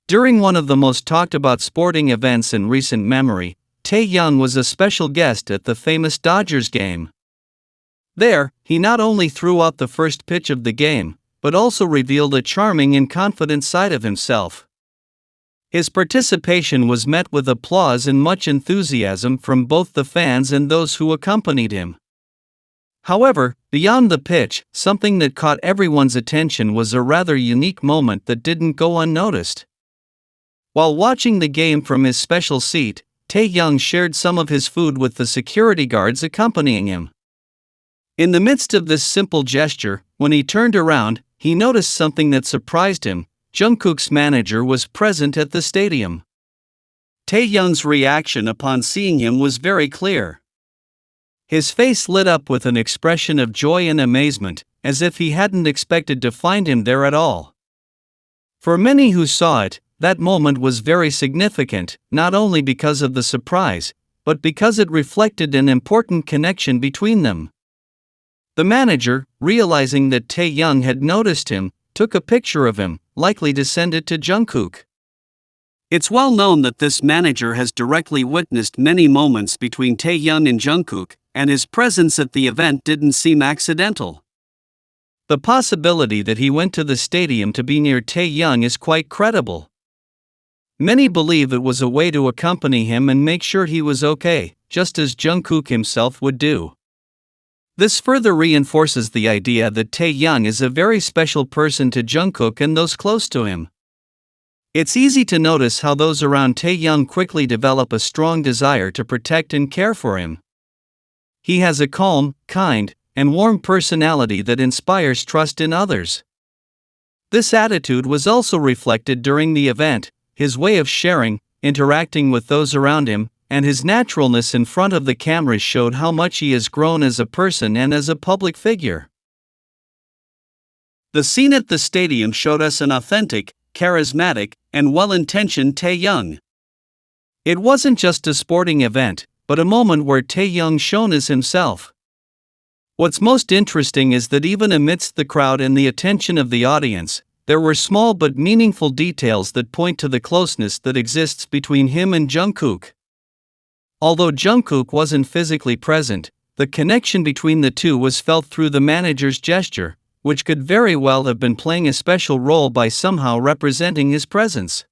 During one of the most talked about sporting events in recent memory, Taehyung was a special guest at the famous Dodgers game. There, he not only threw out the first pitch of the game, but also revealed a charming and confident side of himself. His participation was met with applause and much enthusiasm from both the fans and those who accompanied him. However, beyond the pitch, something that caught everyone's attention was a rather unique moment that didn't go unnoticed. While watching the game from his special seat, Taehyung shared some of his food with the security guards accompanying him. In the midst of this simple gesture, when he turned around, he noticed something that surprised him. JUNGKOOK's manager was present at the stadium. Taehyung's reaction upon seeing him was very clear. His face lit up with an expression of joy and amazement, as if he hadn't expected to find him there at all. For many who saw it, that moment was very significant, not only because of the surprise, but because it reflected an important connection between them. The manager, realizing that Taehyung had noticed him, took a picture of him, likely to send it to JUNGKOOK. It's well known that this manager has directly witnessed many moments between Taehyung and JUNGKOOK, and his presence at the event didn't seem accidental. The possibility that he went to the stadium to be near Taehyung is quite credible. Many believe it was a way to accompany him and make sure he was okay, just as JUNGKOOK himself would do. This further reinforces the idea that Taehyung is a very special person to JUNGKOOK and those close to him. It's easy to notice how those around Taehyung quickly develop a strong desire to protect and care for him. He has a calm, kind, and warm personality that inspires trust in others. This attitude was also reflected during the event. His way of sharing, interacting with those around him, and his naturalness in front of the cameras showed how much he has grown as a person and as a public figure. The scene at the stadium showed us an authentic, charismatic, and well-intentioned Taehyung. It wasn't just a sporting event, but a moment where Taehyung shone as himself. What's most interesting is that even amidst the crowd and the attention of the audience, there were small but meaningful details that point to the closeness that exists between him and JUNGKOOK. Although JUNGKOOK wasn't physically present, the connection between the two was felt through the manager's gesture, which could very well have been playing a special role by somehow representing his presence.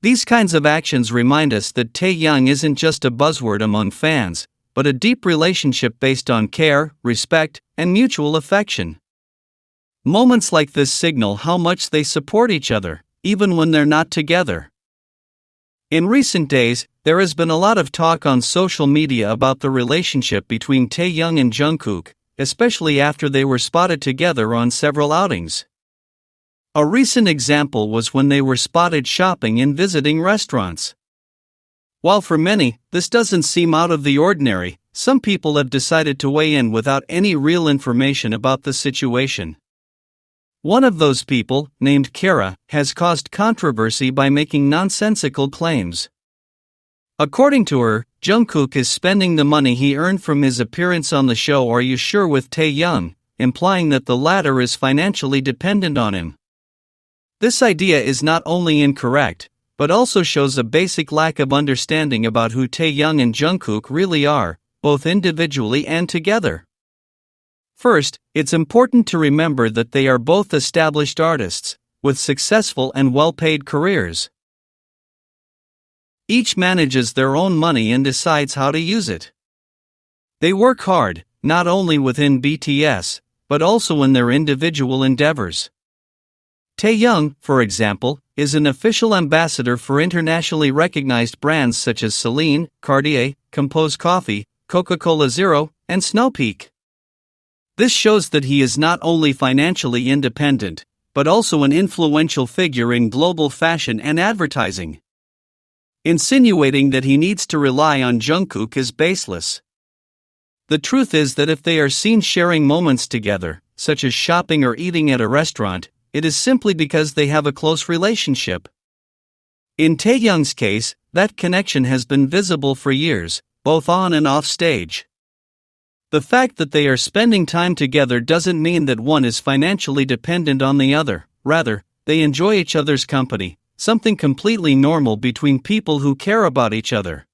These kinds of actions remind us that Taehyung isn't just a buzzword among fans, but a deep relationship based on care, respect, and mutual affection. Moments like this signal how much they support each other, even when they're not together. In recent days, there has been a lot of talk on social media about the relationship between Taehyung and JUNGKOOK, especially after they were spotted together on several outings. A recent example was when they were spotted shopping and visiting restaurants. While for many, this doesn't seem out of the ordinary, some people have decided to weigh in without any real information about the situation. One of those people, named Kara, has caused controversy by making nonsensical claims. According to her, JUNGKOOK is spending the money he earned from his appearance on the show Are You Sure with Taehyung, implying that the latter is financially dependent on him. This idea is not only incorrect, but also shows a basic lack of understanding about who Taehyung and JUNGKOOK really are, both individually and together. First, it's important to remember that they are both established artists, with successful and well-paid careers. Each manages their own money and decides how to use it. They work hard, not only within BTS, but also in their individual endeavors. Taehyung, for example, is an official ambassador for internationally recognized brands such as Celine, Cartier, Compose Coffee, Coca-Cola Zero, and Snowpeak. This shows that he is not only financially independent, but also an influential figure in global fashion and advertising. Insinuating that he needs to rely on JUNGKOOK is baseless. The truth is that if they are seen sharing moments together, such as shopping or eating at a restaurant, it is simply because they have a close relationship. In Taehyung's case, that connection has been visible for years, both on and off stage. The fact that they are spending time together doesn't mean that one is financially dependent on the other, rather, they enjoy each other's company, something completely normal between people who care about each other.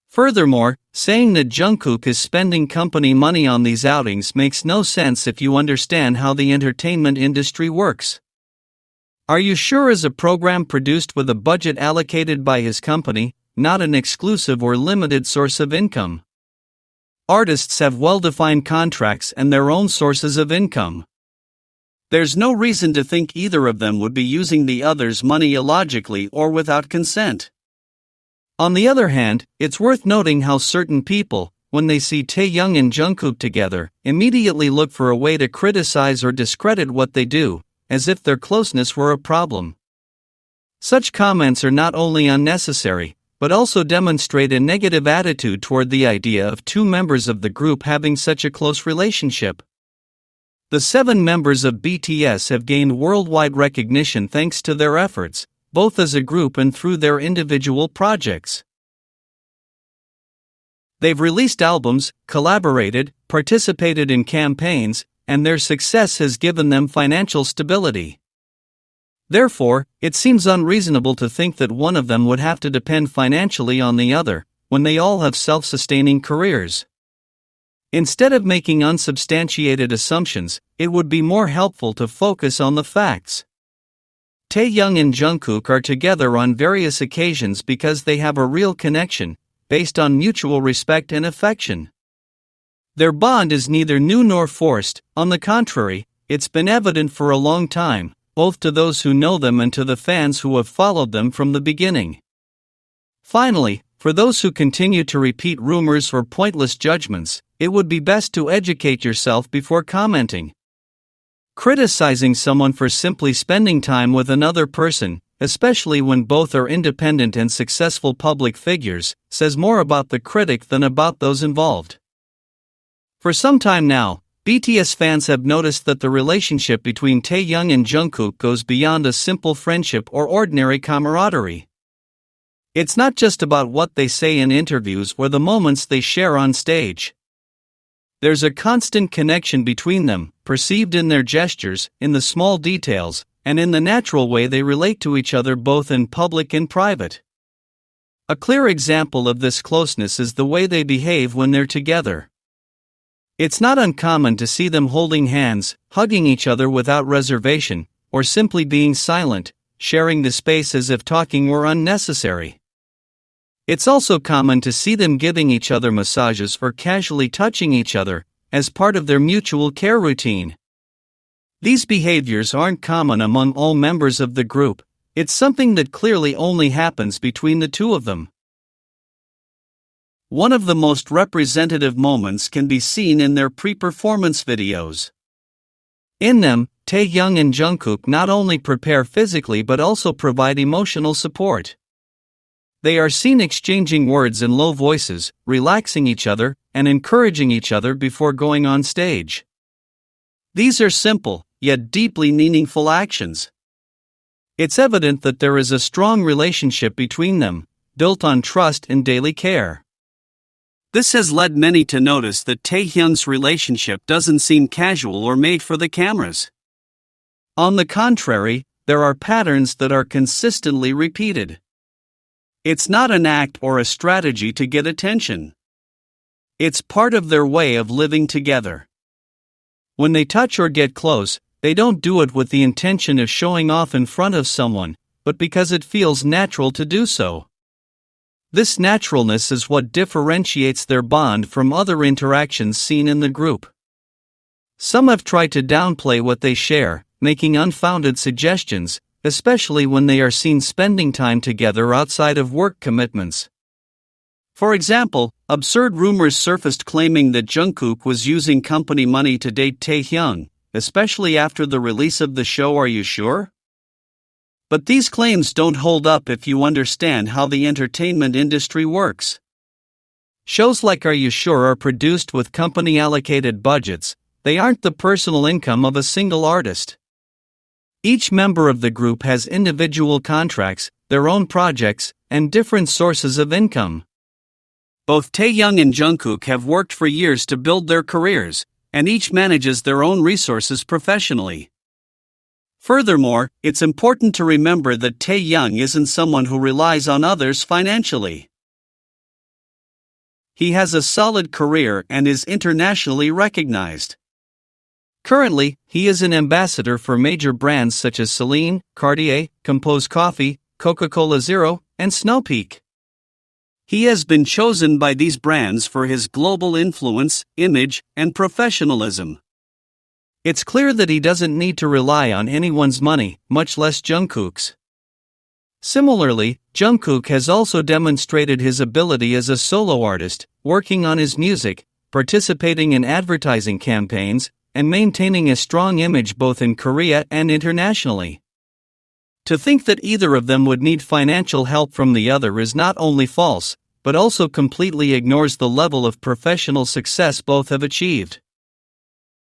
Furthermore, saying that Jungkook is spending company money on these outings makes no sense if you understand how the entertainment industry works. Are You Sure is a program produced with a budget allocated by his company, not an exclusive or limited source of income. Artists have well-defined contracts and their own sources of income. There's no reason to think either of them would be using the other's money illogically or without consent. On the other hand, it's worth noting how certain people, when they see Taehyung and Jungkook together, immediately look for a way to criticize or discredit what they do, as if their closeness were a problem. Such comments are not only unnecessary, but also demonstrate a negative attitude toward the idea of two members of the group having such a close relationship. The 7 members of BTS have gained worldwide recognition thanks to their efforts, both as a group and through their individual projects. They've released albums, collaborated, participated in campaigns, and their success has given them financial stability. Therefore, it seems unreasonable to think that one of them would have to depend financially on the other, when they all have self-sustaining careers. Instead of making unsubstantiated assumptions, it would be more helpful to focus on the facts. Taehyung and Jungkook are together on various occasions because they have a real connection, based on mutual respect and affection. Their bond is neither new nor forced, on the contrary, it's been evident for a long time, both to those who know them and to the fans who have followed them from the beginning. Finally, for those who continue to repeat rumors or pointless judgments, it would be best to educate yourself before commenting. Criticizing someone for simply spending time with another person, especially when both are independent and successful public figures, says more about the critic than about those involved. For some time now, BTS fans have noticed that the relationship between Taehyung and Jungkook goes beyond a simple friendship or ordinary camaraderie. It's not just about what they say in interviews or the moments they share on stage. There's a constant connection between them, perceived in their gestures, in the small details, and in the natural way they relate to each other both in public and private. A clear example of this closeness is the way they behave when they're together. It's not uncommon to see them holding hands, hugging each other without reservation, or simply being silent, sharing the space as if talking were unnecessary. It's also common to see them giving each other massages or casually touching each other, as part of their mutual care routine. These behaviors aren't common among all members of the group, it's something that clearly only happens between the two of them. One of the most representative moments can be seen in their pre-performance videos. In them, Taehyung and Jungkook not only prepare physically but also provide emotional support. They are seen exchanging words in low voices, relaxing each other, and encouraging each other before going on stage. These are simple, yet deeply meaningful actions. It's evident that there is a strong relationship between them, built on trust and daily care. This has led many to notice that Taehyung's relationship doesn't seem casual or made for the cameras. On the contrary, there are patterns that are consistently repeated. It's not an act or a strategy to get attention. It's part of their way of living together. When they touch or get close, they don't do it with the intention of showing off in front of someone, but because it feels natural to do so. This naturalness is what differentiates their bond from other interactions seen in the group. Some have tried to downplay what they share, making unfounded suggestions, especially when they are seen spending time together outside of work commitments. For example, absurd rumors surfaced claiming that Jungkook was using company money to date Taehyung, especially after the release of the show Are You Sure? But these claims don't hold up if you understand how the entertainment industry works. Shows like Are You Sure are produced with company-allocated budgets, they aren't the personal income of a single artist. Each member of the group has individual contracts, their own projects, and different sources of income. Both Taehyung and Jungkook have worked for years to build their careers, and each manages their own resources professionally. Furthermore, it's important to remember that Taehyung isn't someone who relies on others financially. He has a solid career and is internationally recognized. Currently, he is an ambassador for major brands such as Celine, Cartier, Compose Coffee, Coca-Cola Zero, and Snowpeak. He has been chosen by these brands for his global influence, image, and professionalism. It's clear that he doesn't need to rely on anyone's money, much less Jungkook's. Similarly, Jungkook has also demonstrated his ability as a solo artist, working on his music, participating in advertising campaigns, and maintaining a strong image both in Korea and internationally. To think that either of them would need financial help from the other is not only false, but also completely ignores the level of professional success both have achieved.